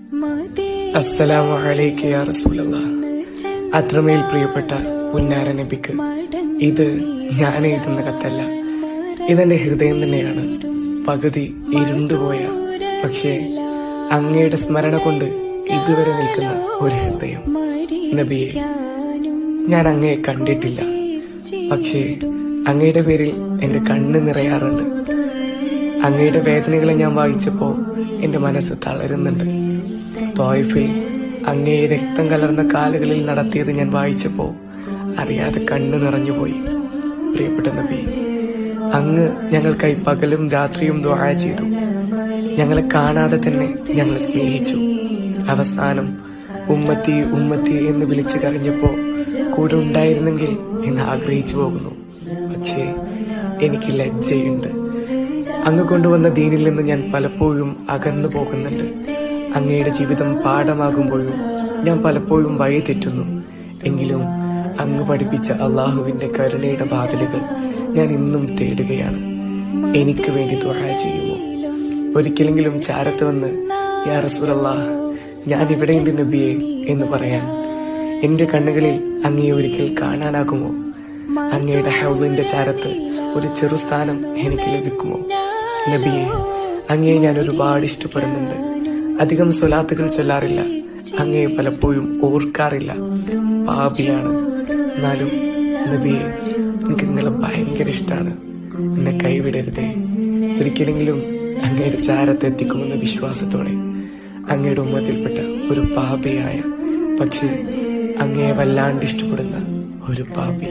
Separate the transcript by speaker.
Speaker 1: അസ്സലാമു അലൈക യാ റസൂലല്ലാഹ്. അത്രമേൽ പ്രിയപ്പെട്ട പുന്നാര നബിക്ക് ഇത് ഞാൻ എഴുതുന്ന കത്തല്ല, ഇതെന്റെ ഹൃദയം തന്നെയാണ്. പകുതി ഇരുണ്ടുപോയ പക്ഷേ അങ്ങയുടെ സ്മരണ കൊണ്ട് ഇതുവരെ നിൽക്കുന്ന ഒരു ഹൃദയം. നബിയെ, ഞാൻ അങ്ങയെ കണ്ടിട്ടില്ല, പക്ഷേ അങ്ങയുടെ പേരിൽ എന്റെ കണ്ണ് നിറയാറുണ്ട്. അങ്ങയുടെ വേദനകളെ ഞാൻ വായിച്ചപ്പോ എന്റെ മനസ്സ് തളരുന്നുണ്ട്. ത്വായിഫിൽ അങ്ങയെ രക്തം കലർന്ന കാലുകളിൽ നടത്തിയത് ഞാൻ വായിച്ചപ്പോ അറിയാതെ കണ്ണ് നിറഞ്ഞുപോയി. പ്രിയപ്പെട്ട നബി, അങ്ങ് ഞങ്ങൾക്കായി പകലും രാത്രിയും ദുആ ചെയ്തു. ഞങ്ങളെ കാണാതെ തന്നെ ഞങ്ങളെ സ്നേഹിച്ചു. അവസാനം ഉമ്മത്തി ഉമ്മത്തി എന്ന് വിളിച്ചു കരഞ്ഞപ്പോ കൂടെ ഉണ്ടായിരുന്നെങ്കിൽ എന്ന് ആഗ്രഹിച്ചു പോകുന്നു. പക്ഷേ എനിക്ക് ലജ്ജയുണ്ട്. അങ്ങ് കൊണ്ടുവന്ന ദീനിൽ നിന്ന് ഞാൻ പലപ്പോഴും അകന്നു പോകുന്നുണ്ട്. അങ്ങയുടെ ജീവിതം പാഠമാകുമ്പോഴും ഞാൻ പലപ്പോഴും വഴി തെറ്റുന്നു. എങ്കിലും അങ്ങ് പഠിപ്പിച്ച അള്ളാഹുവിന്റെ കരുണയുടെ വാതിലുകൾ ഞാൻ ഇന്നും തേടുകയാണ്. എനിക്ക് വേണ്ടി ദുആ ചെയ്യുമോ? ഒരിക്കലെങ്കിലും ചാരത്ത് വന്ന് യാ റസൂലല്ലാഹ്, ഞാൻ ഇവിടെയുണ്ട് നബിയെ എന്ന് പറയാൻ എന്റെ കണ്ണുകളിൽ അങ്ങയെ ഒരിക്കൽ കാണാനാകുമോ? അങ്ങയുടെ ഹൗലിന്റെ ചാരത്ത് ഒരു ചെറു സ്ഥാനം എനിക്ക് ലഭിക്കുമോ? നബിയെ, അങ്ങയെ ഞാൻ ഒരുപാട് ഇഷ്ടപ്പെടുന്നുണ്ട്. അധികം സ്വലാത്തുകൾ ചൊല്ലാറില്ല, അങ്ങയെ പലപ്പോഴും ഓർക്കാറില്ല. പാപിയാണ്. എന്നാലും നബിയെ, എനിക്ക് നിങ്ങളെ ഭയങ്കര ഇഷ്ടമാണ്. എന്നെ കൈവിടരുതേ. ഒരിക്കലെങ്കിലും അങ്ങയുടെ ചാരത്ത് എത്തിക്കുമെന്ന വിശ്വാസത്തോടെ അങ്ങയുടെ ഉമ്മത്തിൽപ്പെട്ട ഒരു പാപിയായ, പക്ഷേ അങ്ങയെ വല്ലാണ്ട് ഇഷ്ടപ്പെടുന്ന ഒരു പാപി.